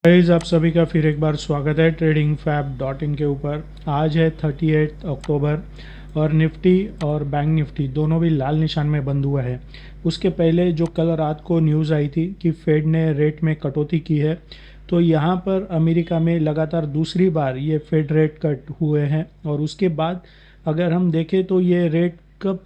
Guys, आप सभी का फिर एक बार स्वागत है ट्रेडिंग फैब डॉट इन के ऊपर। आज है 38 अक्टूबर और निफ्टी और बैंक निफ्टी दोनों भी लाल निशान में बंद हुआ है। उसके पहले जो कल रात को न्यूज़ आई थी कि फेड ने रेट में कटौती की है, तो यहाँ पर अमेरिका में लगातार दूसरी बार ये फेड रेट कट हुए हैं। और उसके बाद अगर हम देखें तो ये रेट कब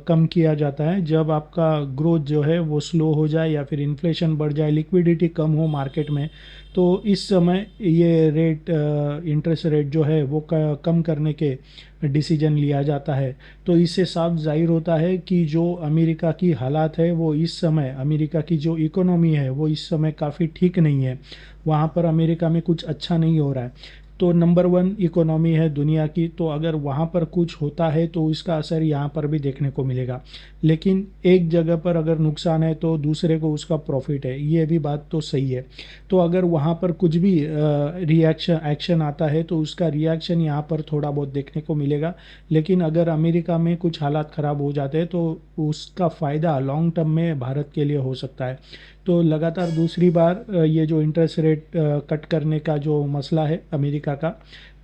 कम किया जाता है, जब आपका ग्रोथ जो है वो स्लो हो जाए या फिर इन्फ्लेशन बढ़ जाए, लिक्विडिटी कम हो मार्केट में। तो इस समय ये रेट इंटरेस्ट रेट जो है वो कम करने के डिसीजन लिया जाता है। तो इससे साफ जाहिर होता है कि जो अमेरिका की हालात है वो इस समय, अमेरिका की जो इकोनॉमी है वो इस समय काफ़ी ठीक नहीं है। वहाँ पर अमेरिका में कुछ अच्छा नहीं हो रहा है। तो नंबर वन इकोनॉमी है दुनिया की, तो अगर वहाँ पर कुछ होता है तो इसका असर यहाँ पर भी देखने को मिलेगा। लेकिन एक जगह पर अगर नुकसान है तो दूसरे को उसका प्रॉफिट है, ये भी बात तो सही है। तो अगर वहाँ पर कुछ भी रिएक्शन एक्शन आता है तो उसका रिएक्शन यहाँ पर थोड़ा बहुत देखने को मिलेगा। लेकिन अगर अमेरिका में कुछ हालात ख़राब हो जाते हैं तो उसका फ़ायदा लॉन्ग टर्म में भारत के लिए हो सकता है। तो लगातार दूसरी बार ये जो इंटरेस्ट रेट कट करने का जो मसला है अमेरिका का,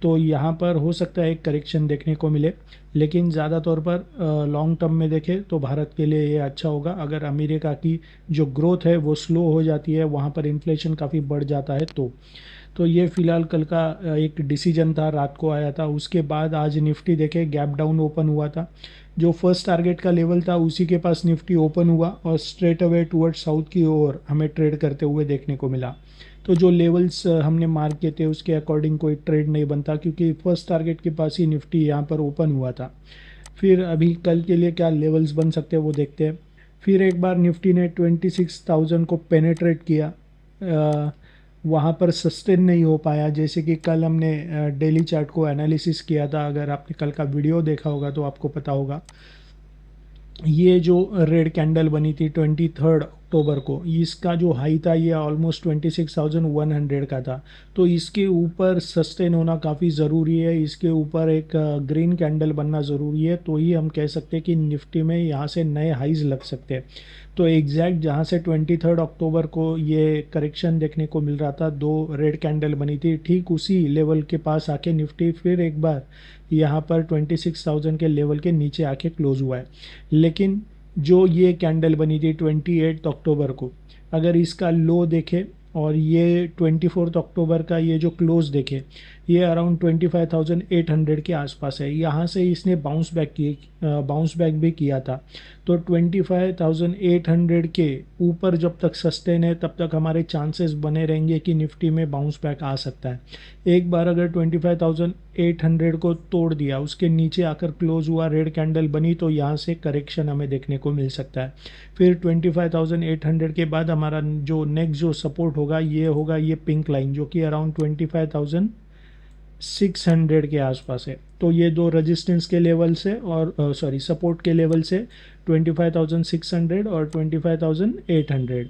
तो यहाँ पर हो सकता है एक करेक्शन देखने को मिले। लेकिन ज़्यादा तौर पर लॉन्ग टर्म में देखें तो भारत के लिए ये अच्छा होगा अगर अमेरिका की जो ग्रोथ है वो स्लो हो जाती है, वहाँ पर इन्फ्लेशन काफ़ी बढ़ जाता है। तो ये फिलहाल कल का एक डिसीजन था, रात को आया था। उसके बाद आज निफ्टी देखे गैप डाउन ओपन हुआ था। जो फर्स्ट टारगेट का लेवल था उसी के पास निफ्टी ओपन हुआ और स्ट्रेट अवे टुवर्ड साउथ की ओर हमें ट्रेड करते हुए देखने को मिला। तो जो लेवल्स हमने मार्क किए थे उसके अकॉर्डिंग कोई ट्रेड नहीं बनता, क्योंकि फर्स्ट टारगेट के पास ही निफ्टी यहाँ पर ओपन हुआ था। फिर अभी कल के लिए क्या लेवल्स बन सकते हैं वो देखते हैं। फिर एक बार निफ्टी ने 26,000 को पेनेट्रेट किया, वहाँ पर सस्टेन नहीं हो पाया। जैसे कि कल हमने डेली चार्ट को एनालिसिस किया था, अगर आपने कल का वीडियो देखा होगा तो आपको पता होगा। ये जो रेड कैंडल बनी थी 23 अक्टूबर को, इसका जो हाई था ये ऑलमोस्ट 26,100 का था। तो इसके ऊपर सस्टेन होना काफ़ी ज़रूरी है, इसके ऊपर एक ग्रीन कैंडल बनना ज़रूरी है, तो ही हम कह सकते हैं कि निफ्टी में यहाँ से नए हाइज लग सकते हैं। तो एग्जैक्ट जहाँ से 23 अक्टूबर को ये करेक्शन देखने को मिल रहा था, दो रेड कैंडल बनी थी, ठीक उसी लेवल के पास आके निफ्टी फिर एक बार यहाँ पर 26,000 के लेवल के नीचे आके क्लोज हुआ है। लेकिन जो ये कैंडल बनी थी 28 अक्टूबर को, अगर इसका लो देखे और ये 24 अक्टूबर का ये जो क्लोज देखे, ये अराउंड 25,800 के आसपास है। यहाँ से इसने बाउंस बैक भी किया था। तो 25,800 के ऊपर जब तक सस्टेन है तब तक हमारे चांसेस बने रहेंगे कि निफ्टी में बाउंस बैक आ सकता है। एक बार अगर 25,800 को तोड़ दिया, उसके नीचे आकर क्लोज हुआ, रेड कैंडल बनी, तो यहाँ से करेक्शन हमें देखने को मिल सकता है। फिर 25,800 के बाद हमारा जो नेक्स्ट जो सपोर्ट होगा ये पिंक लाइन, जो कि अराउंड 25,600 के आसपास है। तो ये दो रेजिस्टेंस के लेवल से और सॉरी सपोर्ट के लेवल से 25,600 और 25,800,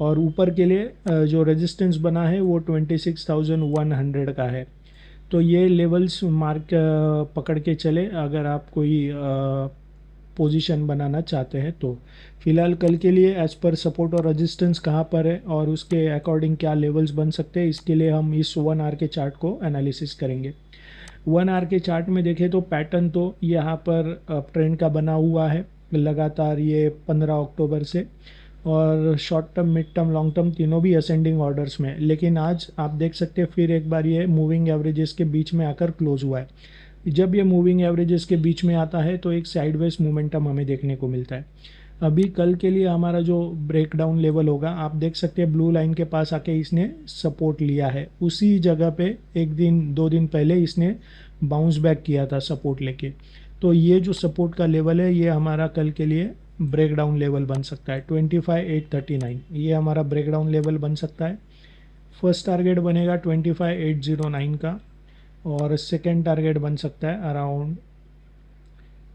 और ऊपर के लिए जो रेजिस्टेंस बना है वो 26,100 का है। तो ये लेवल्स मार्क पकड़ के चले अगर आप कोई पोजीशन बनाना चाहते हैं तो। फिलहाल कल के लिए एज पर सपोर्ट और रेजिस्टेंस कहाँ पर है और उसके अकॉर्डिंग क्या लेवल्स बन सकते हैं, इसके लिए हम इस 1 आवर के चार्ट को एनालिसिस करेंगे। 1 आवर के चार्ट में देखें तो पैटर्न तो यहाँ पर ट्रेंड का बना हुआ है लगातार, ये 15 अक्टूबर से, और short term, mid term, long term तीनों भी असेंडिंग ऑर्डर्स में। लेकिन आज आप देख सकते हैं फिर एक बार ये मूविंग एवरेजेस के बीच में आकर क्लोज हुआ है। जब ये मूविंग एवरेजेस के बीच में आता है तो एक साइडवेज मोमेंटम हमें देखने को मिलता है। अभी कल के लिए हमारा जो ब्रेक डाउन लेवल होगा, आप देख सकते हैं ब्लू लाइन के पास आके इसने सपोर्ट लिया है। उसी जगह पे एक दिन 2 दिन पहले इसने बाउंस बैक किया था सपोर्ट लेके। तो ये जो सपोर्ट का लेवल है ये हमारा कल के लिए ब्रेक डाउन लेवल बन सकता है 25,839, ये हमारा ब्रेक डाउन लेवल बन सकता है। फर्स्ट टारगेट बनेगा 25,809 का, और सेकेंड टारगेट बन सकता है अराउंड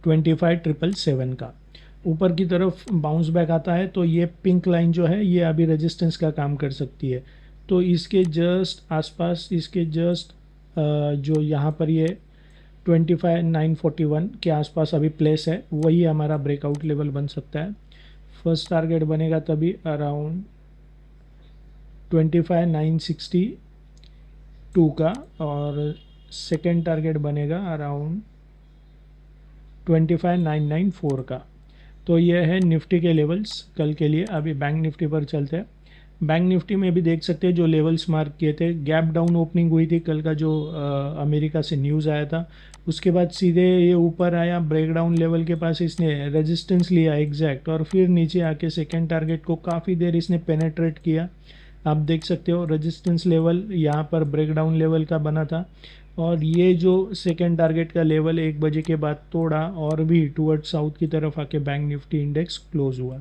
25,777 का। ऊपर की तरफ बाउंस बैक आता है तो ये पिंक लाइन जो है ये अभी रेजिस्टेंस का काम कर सकती है। तो इसके जस्ट आसपास, इसके जस्ट जो यहाँ पर ये 25,941 के आसपास अभी प्लेस है, वही हमारा ब्रेकआउट लेवल बन सकता है। फर्स्ट टारगेट बनेगा तभी अराउंड 25,962 का, और सेकेंड टारगेट बनेगा अराउंड 25,994 का। तो ये है निफ्टी के लेवल्स कल के लिए। अभी बैंक निफ्टी पर चलते हैं। बैंक निफ्टी में भी देख सकते हैं जो लेवल्स मार्क किए थे, गैप डाउन ओपनिंग हुई थी कल का, जो अमेरिका से न्यूज़ आया था। उसके बाद सीधे ये ऊपर आया, ब्रेकडाउन लेवल के पास इसने रेजिस्टेंस लिया एग्जैक्ट, और फिर नीचे आके सेकेंड टारगेट को काफ़ी देर इसने पेनेट्रेट किया। आप देख सकते हो रेजिस्टेंस लेवल यहाँ पर ब्रेकडाउन लेवल का बना था, और ये जो सेकेंड टारगेट का लेवल 1 बजे के बाद तोड़ा और भी टूवर्ड साउथ की तरफ आके बैंक निफ्टी इंडेक्स क्लोज हुआ।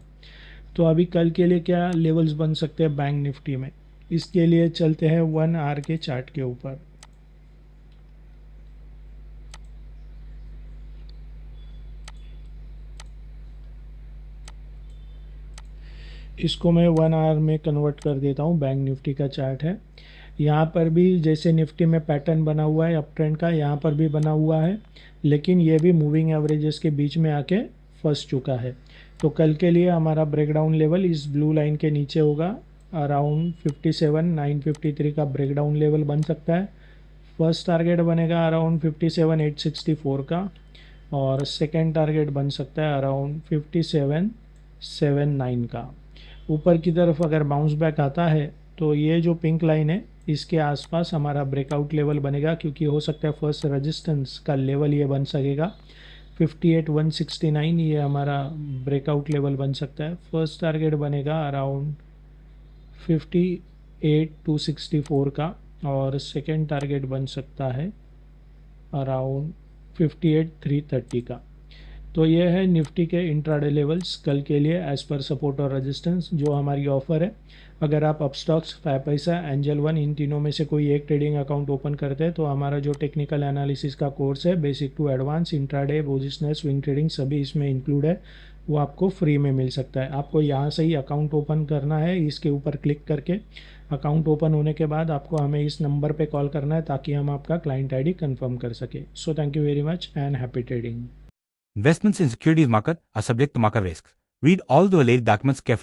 तो अभी कल के लिए क्या लेवल्स बन सकते हैं बैंक निफ्टी में, इसके लिए चलते हैं 1 आवर के चार्ट के ऊपर। इसको मैं 1 आवर में कन्वर्ट कर देता हूँ। बैंक निफ्टी का चार्ट है। यहाँ पर भी जैसे निफ्टी में पैटर्न बना हुआ है अप ट्रेंड का, यहाँ पर भी बना हुआ है, लेकिन ये भी मूविंग एवरेजेस के बीच में आके फंस चुका है। तो कल के लिए हमारा ब्रेकडाउन लेवल इस ब्लू लाइन के नीचे होगा, अराउंड 57,953 का ब्रेकडाउन लेवल बन सकता है। फर्स्ट टारगेट बनेगा अराउंड 57,864 का, और सेकेंड टारगेट बन सकता है अराउंड 57,779 का। ऊपर की तरफ अगर बाउंस बैक आता है तो ये जो पिंक लाइन है इसके आसपास हमारा ब्रेकआउट लेवल बनेगा, क्योंकि हो सकता है फर्स्ट रेजिस्टेंस का लेवल ये बन सकेगा 58,169, ये हमारा ब्रेकआउट लेवल बन सकता है। फर्स्ट टारगेट बनेगा अराउंड 58,264 का, और सेकेंड टारगेट बन सकता है अराउंड 58,330 का। तो ये है निफ्टी के इंट्राडे लेवल्स कल के लिए एज़ पर सपोर्ट और रेजिस्टेंस जो हमारी ऑफ़र है। अगर आप अपस्टॉक्स, 5 पैसा, एंजल वन, इन तीनों में से कोई एक ट्रेडिंग अकाउंट ओपन करते हैं तो हमारा जो टेक्निकल एनालिसिस का कोर्स है, basic to advance, intraday, positional, swing trading सभी इसमें इंक्लूड है, वो आपको फ्री में मिल सकता है। आपको यहाँ से ही अकाउंट ओपन करना है, इसके ऊपर क्लिक करके। अकाउंट ओपन होने के बाद आपको हमें इस नंबर पे कॉल करना है ताकि हम आपका क्लाइंट आईडी कंफर्म कर सके। So thank you very much and happy trading. Investments in securities market are subject to market risks. Read all the related documents carefully.